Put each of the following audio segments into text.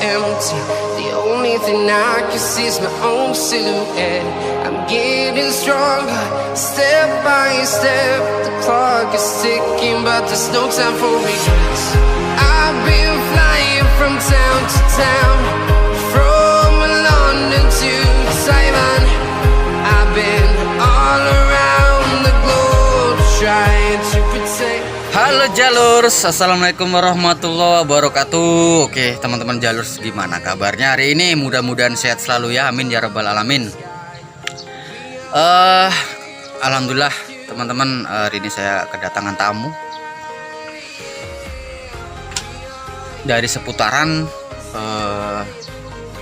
empty. The only thing I can see is my own silhouette. I'm getting stronger, step by step. The clock is ticking, but there's no time for regrets. I've been flying from town to town, from London to Taiwan. I've been all around the globe trying to protect. Halo Jalurs, assalamualaikum warahmatullahi wabarakatuh. Oke teman-teman Jalurs, gimana kabarnya hari ini? Mudah-mudahan sehat selalu ya, amin ya rabbal alamin. Alhamdulillah teman-teman, hari ini saya kedatangan tamu dari seputaran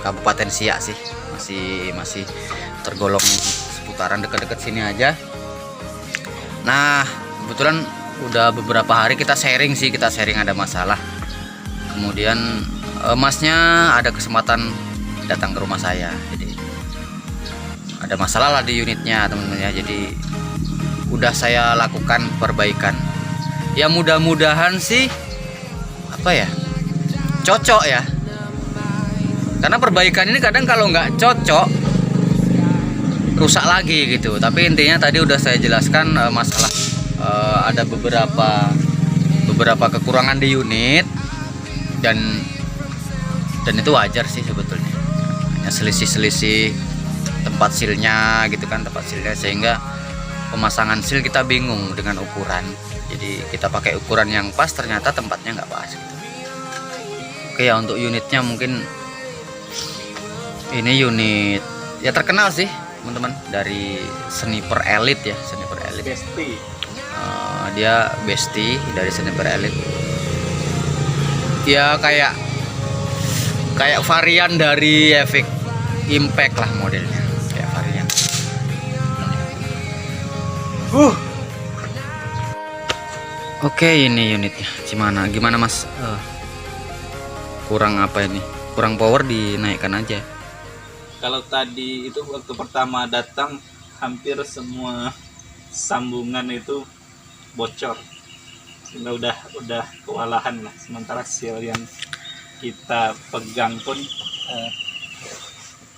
Kabupaten Siak sih, masih tergolong seputaran dekat-dekat sini aja. Nah kebetulan udah beberapa hari kita sharing ada masalah, kemudian masnya ada kesempatan datang ke rumah saya. Jadi ada masalah lah di unitnya teman-teman ya, jadi udah saya lakukan perbaikan ya, mudah-mudahan sih cocok ya, karena perbaikan ini kadang kalau nggak cocok rusak lagi gitu. Tapi intinya tadi udah saya jelaskan masalah ada beberapa kekurangan di unit, dan itu wajar sih sebetulnya, hanya selisih tempat silnya gitu kan, sehingga pemasangan sil kita bingung dengan ukuran. Jadi kita pakai ukuran yang pas, ternyata tempatnya nggak pas gitu. Oke ya, untuk unitnya mungkin ini unit ya terkenal sih teman-teman, dari Sniper Elite ya, Sniper Elite. Dia Bestie dari Sniper Elite. Ya kayak varian dari Epic Impact lah modelnya, kayak varian. Oke, ini unitnya gimana mas? Kurang apa ini? Kurang power, dinaikkan aja. Kalau tadi itu waktu pertama datang hampir semua sambungan itu bocor, sehingga udah kewalahan lah. Sementara seal yang kita pegang pun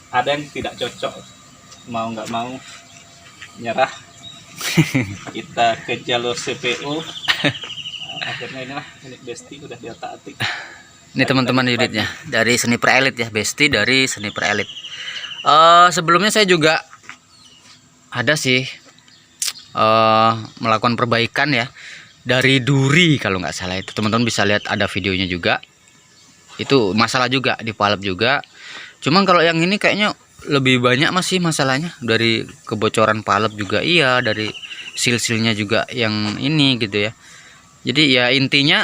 ada yang tidak cocok, mau nggak mau nyerah. Kita ke jalur CPU, akhirnya inilah unit Bestie udah diotak-atik. Ini teman-teman unitnya dari Sniper Elite ya, Bestie dari Sniper Elite. Sebelumnya saya juga ada sih melakukan perbaikan ya dari duri, kalau nggak salah itu teman-teman bisa lihat, ada videonya juga. Itu masalah juga di palep juga, cuman kalau yang ini kayaknya lebih banyak masih masalahnya dari kebocoran palep juga, iya, dari sil-silnya juga yang ini gitu ya. Jadi ya intinya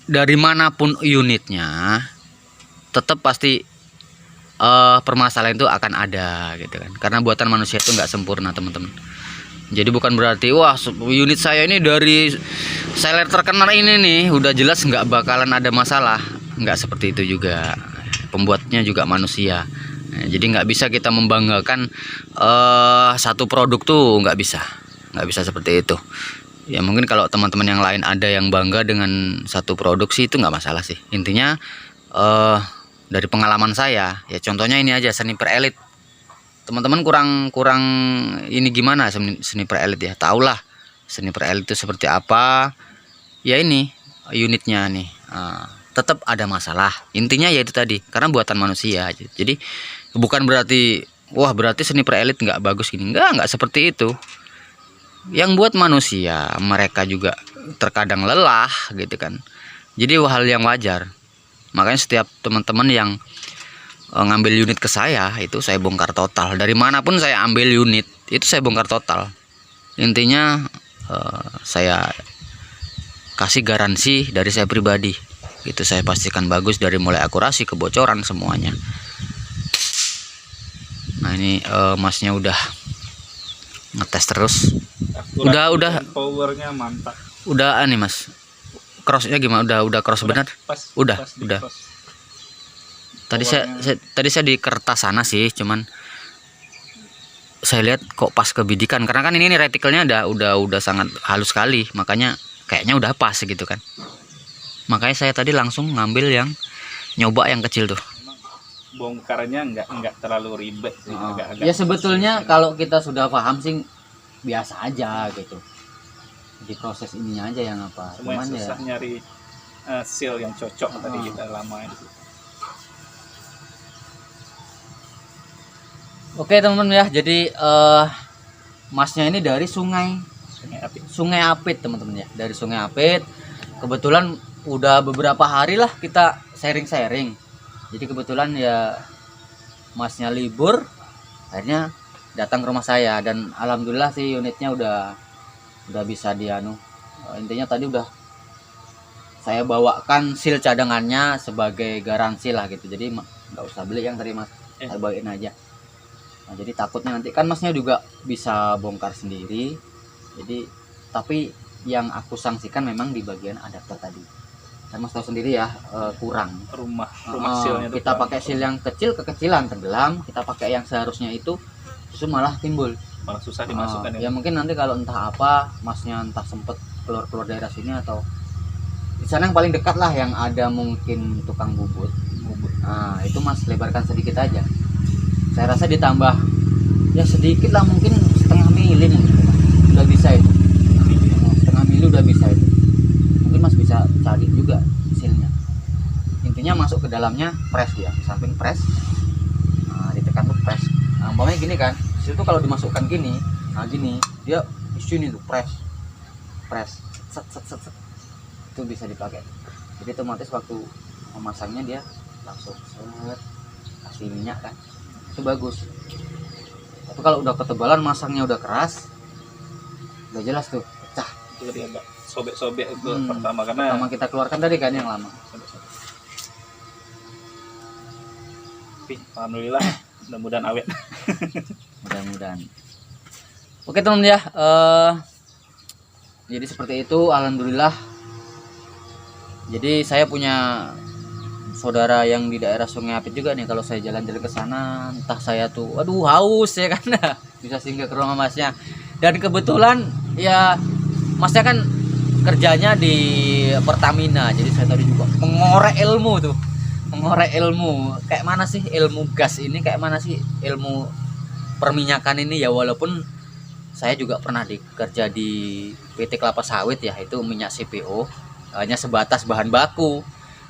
dari manapun unitnya tetap pasti permasalahan itu akan ada gitu kan, karena buatan manusia itu nggak sempurna teman-teman. Jadi bukan berarti wah unit saya ini dari seller terkenal ini nih udah jelas nggak bakalan ada masalah, nggak seperti itu juga. Pembuatnya juga manusia. Nah, jadi nggak bisa kita membanggakan satu produk tuh, nggak bisa seperti itu. Ya mungkin kalau teman-teman yang lain ada yang bangga dengan satu produk sih, itu nggak masalah sih. Intinya dari pengalaman saya ya, contohnya ini aja Sniper Elite. Teman-teman kurang ini gimana Sniper Elite ya, tahulah Sniper Elite itu seperti apa ya. Ini unitnya nih tetap ada masalah, intinya ya itu tadi, karena buatan manusia. Jadi bukan berarti wah berarti Sniper Elite nggak bagus gini, nggak seperti itu. Yang buat manusia, mereka juga terkadang lelah gitu kan, jadi hal yang wajar. Makanya setiap teman-teman yang ngambil unit ke saya, itu saya bongkar total. Dari manapun saya ambil unit itu saya bongkar total. Intinya saya kasih garansi dari saya pribadi, itu saya pastikan bagus dari mulai akurasi, kebocoran, semuanya. Nah ini masnya udah ngetes terus. Udah powernya mantap. Udah nih mas, crossnya gimana? Udah cross benar? Udah. Tadi saya di kertas sana sih, cuman saya lihat kok pas ke bidikan, karena kan ini retikelnya udah sangat halus sekali, makanya kayaknya udah pas gitu kan. Makanya saya tadi langsung ngambil yang nyoba yang kecil tuh. Memang bongkarnya nggak terlalu ribet sih, agak-agak Ya sebetulnya kalau kita sudah paham sih biasa aja gitu. Di proses ininya aja yang apa. Semua yang Cuman susah ya nyari seal yang cocok tadi kita lama itu. oke teman-teman ya. Jadi masnya ini dari Sungai Apit teman-teman ya. Dari Sungai Apit. Kebetulan udah beberapa hari lah kita sharing-sharing. Jadi kebetulan ya masnya libur, akhirnya datang ke rumah saya dan alhamdulillah sih unitnya udah bisa dianu. Intinya tadi udah saya bawakan seal cadangannya sebagai garansi lah gitu. Jadi nggak usah beli yang tadi mas, saya bawain aja. Nah, jadi takutnya nanti kan masnya juga bisa bongkar sendiri. Jadi tapi yang aku sanksikan memang di bagian adapter tadi. Kan mas tahu sendiri ya, kurang. Rumah sealnya tuh kita pakai seal yang kecilan tenggelam, kita pakai yang seharusnya itu justru malah timbul. malah susah dimasukkan Ya mungkin nanti kalau entah apa masnya entah sempet keluar daerah sini atau di sana yang paling dekat lah yang ada mungkin tukang bubut. Nah itu mas lebarkan sedikit aja. Saya rasa ditambah ya sedikit lah, mungkin setengah mili mungkin udah bisa itu. Setengah mili udah bisa itu. Mungkin mas bisa cari juga sealnya. Intinya masuk ke dalamnya press dia, di samping press. Nah ditekan tuh press. Nah umpamanya gini kan, itu kalau dimasukkan gini, nah gini dia di sini tuh press, set. Itu bisa dipakai. Jadi otomatis waktu memasangnya dia langsung set, kasih minyak kan, itu bagus. Tapi kalau udah ketebalan masangnya udah keras, udah jelas tuh pecah. Itu tadi agak sobek-sobek itu pertama kita keluarkan tadi kan yang lama. Tapi alhamdulillah mudah-mudahan awet. Mudah-mudahan. Oke teman ya, jadi seperti itu alhamdulillah. Jadi saya punya saudara yang di daerah Sungai Apit juga nih. Kalau saya jalan-jalan ke sana, entah saya tuh aduh haus ya kan, bisa singgah ke rumah masnya. Dan kebetulan ya masnya kan kerjanya di Pertamina, jadi saya tadi juga mengorek ilmu kayak mana sih ilmu gas ini, kayak mana sih ilmu perminyakan ini ya. Walaupun saya juga pernah kerja di PT Kelapa Sawit ya, itu minyak CPO, hanya sebatas bahan baku.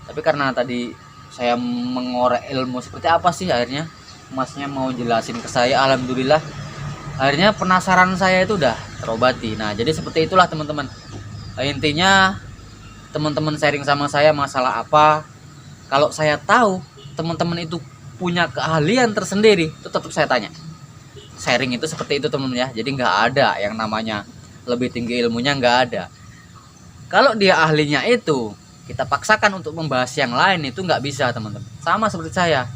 Tapi karena tadi saya mengorek ilmu seperti apa sih, akhirnya masnya mau jelasin ke saya. Alhamdulillah akhirnya penasaran saya itu udah terobati. Nah jadi seperti itulah teman-teman. Intinya teman-teman sharing sama saya masalah apa, kalau saya tahu teman-teman itu punya keahlian tersendiri, itu tetap saya tanya. Sharing itu seperti itu teman-teman ya. Jadi nggak ada yang namanya lebih tinggi ilmunya, nggak ada. Kalau dia ahlinya itu kita paksakan untuk membahas yang lain, itu nggak bisa teman-teman. Sama seperti saya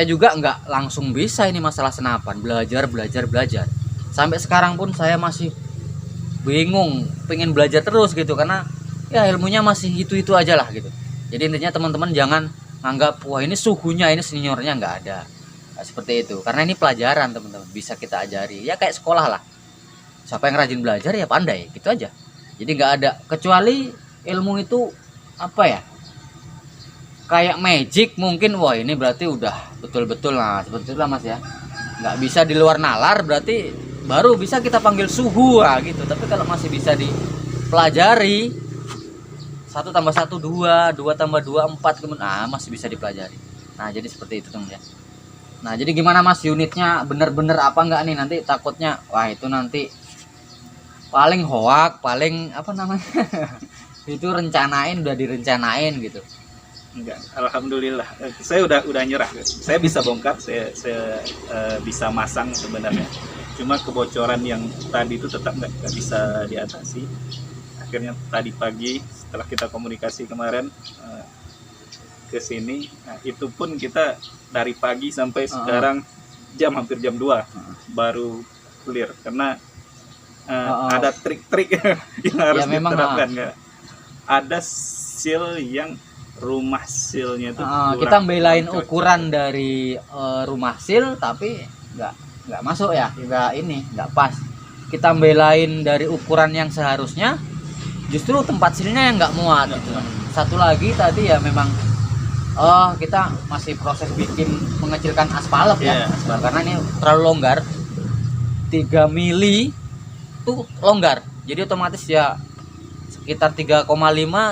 juga nggak langsung bisa ini masalah senapan, belajar. Sampai sekarang pun saya masih bingung, pengen belajar terus gitu, karena ya ilmunya masih itu aja lah gitu. Jadi intinya teman-teman jangan anggap wah ini suhunya, ini seniornya, nggak ada. Nah, seperti itu, karena ini pelajaran teman-teman, bisa kita ajari ya kayak sekolah lah. Siapa yang rajin belajar ya pandai, gitu aja. Jadi nggak ada, kecuali ilmu itu apa ya, kayak magic mungkin, wah ini berarti udah betul-betul. Nah sebetulnya mas ya, nggak bisa di luar nalar, berarti baru bisa kita panggil suhu lah gitu. Tapi kalau masih bisa dipelajari, 1 tambah 1 2, 2 tambah 2 4, kemudian masih bisa dipelajari. Nah jadi seperti itu teman ya. Nah jadi gimana mas, unitnya bener-bener apa enggak nih? Nanti takutnya wah itu nanti paling hoak, paling apa namanya itu udah direncanain gitu. Enggak, alhamdulillah. Saya udah nyerah. Saya bisa bongkar, saya bisa masang sebenarnya. Cuma kebocoran yang tadi itu tetap nggak bisa diatasi. Akhirnya tadi pagi setelah kita komunikasi kemarin ke sini, nah, itu pun kita dari pagi sampai sekarang hampir jam 2 baru clear, karena ada trik-trik yang harus diterapkan. Ada seal yang rumah sealnya itu kita belain ukuran dari rumah seal, tapi nggak masuk ya, nggak pas. Kita belain dari ukuran yang seharusnya, justru tempat sealnya yang nggak muat gitu. Satu lagi tadi ya memang kita masih proses bikin mengecilkan aspal ya. Iya, aspal. Karena ini terlalu longgar. 3 mili tuh longgar. Jadi otomatis ya sekitar 3,5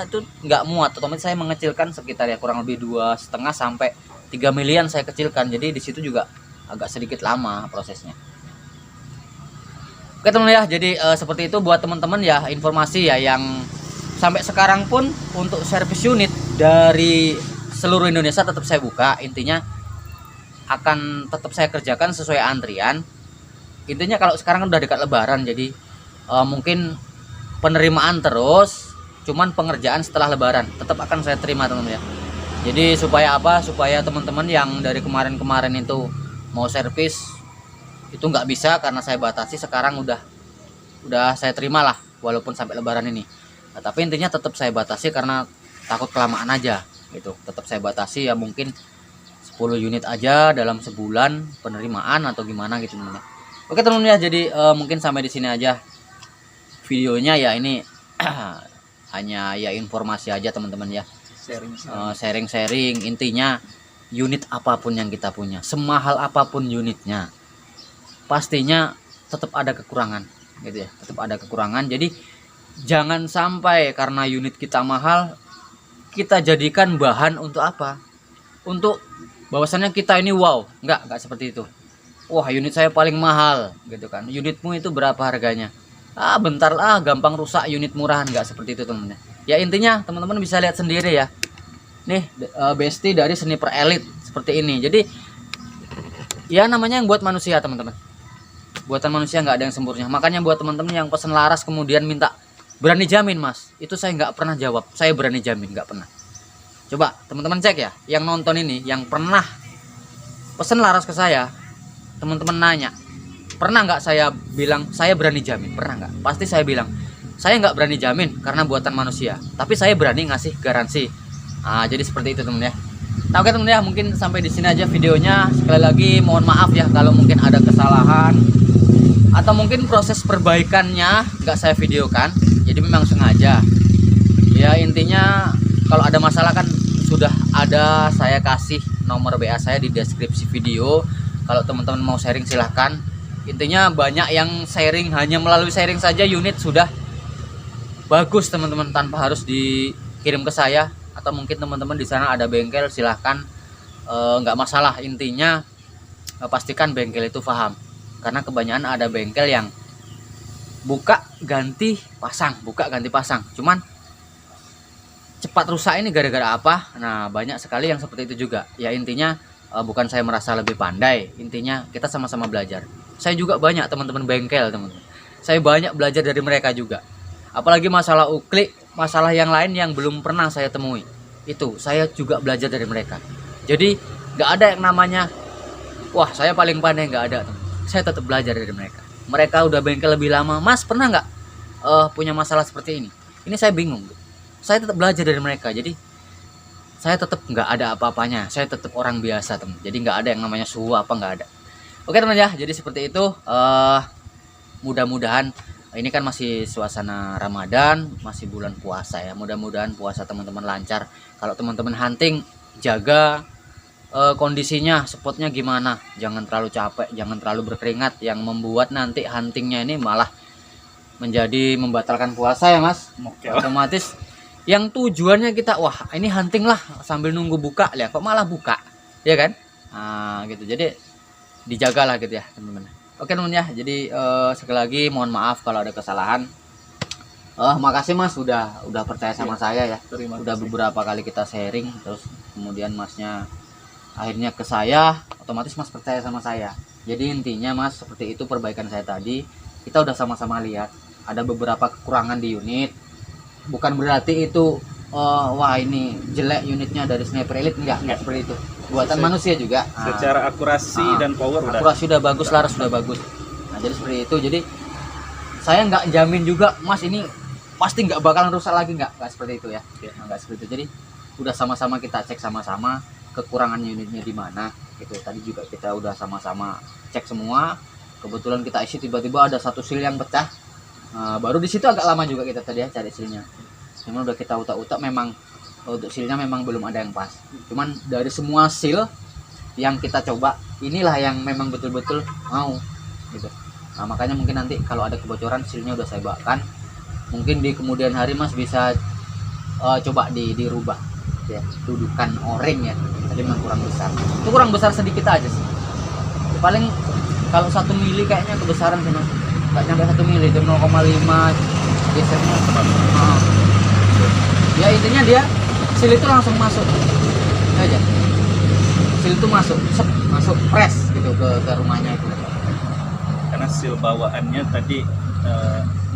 itu nggak muat. Otomatis saya mengecilkan sekitar ya kurang lebih 2,5 sampai 3 milian saya kecilkan. Jadi di situ juga agak sedikit lama prosesnya. Oke teman ya, jadi seperti itu buat teman-teman ya, informasi ya yang sampai sekarang pun untuk servis unit dari seluruh Indonesia tetap saya buka. Intinya akan tetap saya kerjakan sesuai antrian. Intinya kalau sekarang udah dekat lebaran, jadi mungkin penerimaan terus, cuman pengerjaan setelah lebaran tetap akan saya terima teman-teman ya. Jadi supaya apa? Supaya teman-teman yang dari kemarin-kemarin itu mau servis itu nggak bisa karena saya batasi, sekarang udah saya terima lah walaupun sampai lebaran ini. Nah, tapi intinya tetap saya batasi karena takut kelamaan aja gitu. Tetap saya batasi ya, mungkin 10 unit aja dalam sebulan penerimaan atau gimana gitu teman-teman. Oke teman-teman ya, jadi mungkin sampai di sini aja videonya ya. Ini hanya ya informasi aja teman-teman ya, sharing-sharing. Intinya unit apapun yang kita punya, semahal apapun unitnya, pastinya tetap ada kekurangan gitu ya, tetap ada kekurangan. Jadi jangan sampai karena unit kita mahal kita jadikan bahan untuk apa, untuk bahwasannya kita ini wow. Enggak seperti itu. Wah, unit saya paling mahal gitu kan, unitmu itu berapa harganya, bentar lah gampang rusak unit murahan. Enggak seperti itu teman-teman ya. Intinya teman-teman bisa lihat sendiri ya, nih besti dari sniper elite seperti ini. Jadi ya namanya yang buat manusia teman-teman, buatan manusia, nggak ada yang sempurna. Makanya buat teman-teman yang pesen laras kemudian minta berani jamin mas, itu saya nggak pernah jawab saya berani jamin, nggak pernah. Coba teman-teman cek ya, yang nonton ini yang pernah pesen laras ke saya, teman-teman nanya pernah nggak saya bilang saya berani jamin, pernah nggak? Pasti saya bilang saya nggak berani jamin karena buatan manusia, tapi saya berani ngasih garansi. Jadi seperti itu teman ya. Nah oke teman ya, mungkin sampai di sini aja videonya. Sekali lagi mohon maaf ya kalau mungkin ada kesalahan atau mungkin proses perbaikannya nggak saya videokan, jadi memang sengaja ya. Intinya kalau ada masalah kan sudah ada saya kasih nomor BA saya di deskripsi video. Kalau teman-teman mau sharing silahkan. Intinya banyak yang sharing hanya melalui sharing saja unit sudah bagus teman-teman, tanpa harus dikirim ke saya. Atau mungkin teman-teman di sana ada bengkel, silahkan, nggak masalah. Intinya pastikan bengkel itu paham, karena kebanyakan ada bengkel yang buka ganti pasang, cuman cepat rusak. Ini gara-gara apa? Nah banyak sekali yang seperti itu juga ya. Intinya bukan saya merasa lebih pandai, intinya kita sama-sama belajar. Saya juga banyak teman-teman bengkel teman-teman, saya banyak belajar dari mereka juga. Apalagi masalah uklik, masalah yang lain yang belum pernah saya temui, itu saya juga belajar dari mereka. Jadi nggak ada yang namanya wah saya paling pandai, nggak ada teman. Saya tetap belajar dari mereka. Mereka udah bengkel lebih lama. Mas pernah nggak punya masalah seperti ini saya bingung. Saya tetap belajar dari mereka. Jadi saya tetap nggak ada apa-apanya, saya tetap orang biasa teman. Jadi nggak ada yang namanya suhu apa, nggak ada. Oke teman ya, jadi seperti itu. Mudah-mudahan ini kan masih suasana Ramadan, masih bulan puasa ya. Mudah-mudahan puasa teman-teman lancar. Kalau teman-teman hunting, jaga kondisinya, spotnya gimana. Jangan terlalu capek, jangan terlalu berkeringat, yang membuat nanti huntingnya ini malah menjadi membatalkan puasa ya mas. Otomatis yang tujuannya kita wah ini hunting lah sambil nunggu buka, lihat kok malah buka, ya kan? Gitu. Jadi dijagalah gitu ya teman-teman. Oke teman ya, jadi sekali lagi mohon maaf kalau ada kesalahan. Makasih mas udah percaya sama saya ya. Udah beberapa kali kita sharing, terus kemudian masnya akhirnya ke saya, otomatis mas percaya sama saya. Jadi intinya mas seperti itu perbaikan saya tadi. Kita udah sama-sama lihat ada beberapa kekurangan di unit. Bukan berarti itu wah ini jelek unitnya dari Sniper Elite, enggak seperti itu. Buatan manusia juga. Secara akurasi dan power akurasi udah bagus, laras sudah bagus. Nah jadi seperti itu. Jadi saya nggak jamin juga mas ini pasti nggak bakalan rusak lagi, nggak seperti itu ya. Nggak seperti itu. Jadi udah sama-sama kita cek sama-sama kekurangan unitnya di mana gitu. Tadi juga kita udah sama-sama cek semua. Kebetulan kita isi tiba-tiba ada satu seal yang pecah. Baru di situ agak lama juga kita tadi ya cari sealnya. Memang udah kita utak-utak, memang Untuk sealnya memang belum ada yang pas. Cuman dari semua seal yang kita coba, inilah yang memang betul-betul mau gitu. Nah makanya mungkin nanti kalau ada kebocoran sealnya udah saya bawakan, mungkin di kemudian hari Mas bisa coba dirubah ya, dudukan o-ring ya, tadi memang kurang besar, itu kurang besar sedikit aja sih, paling kalau 1 mili kayaknya kebesaran sih Mas, nggak nyampe 1 mili, itu 0,5 gesernya. Ya intinya dia seal itu langsung masuk ya aja, seal itu masuk press gitu ke rumahnya itu, Karena seal bawaannya tadi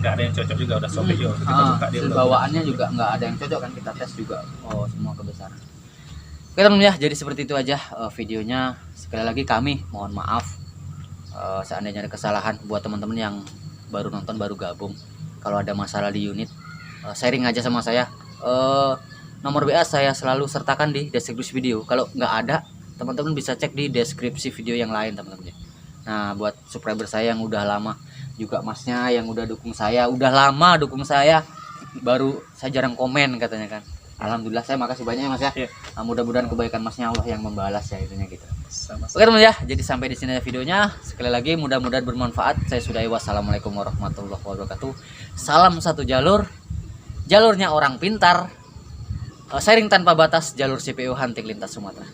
nggak ada yang cocok juga, udah sobek juga kita buka dia seal bawaannya juga nggak ada yang cocok kan, kita tes juga semua kebesaran. Oke teman ya, jadi seperti itu aja videonya. Sekali lagi kami mohon maaf seandainya ada kesalahan buat teman-teman yang baru nonton, baru gabung. Kalau ada masalah di unit, sharing aja sama saya. Nomor WA saya selalu sertakan di deskripsi video. Kalau nggak ada, teman-teman bisa cek di deskripsi video yang lain teman-teman ya. Nah buat subscriber saya yang udah lama juga, Masnya yang udah dukung saya, udah lama dukung saya, baru saya jarang komen katanya kan. Alhamdulillah, saya makasih banyak ya Mas ya. Mudah-mudahan kebaikan Masnya Allah yang membalas ya, itunya gitu. Oke teman ya, jadi sampai di sini videonya. Sekali lagi mudah-mudahan bermanfaat. Saya sudahi, wassalamualaikum warahmatullahi wabarakatuh. Salam satu jalur, jalurnya orang pintar. Sharing tanpa batas, jalur CPU Hunting Lintas Sumatera.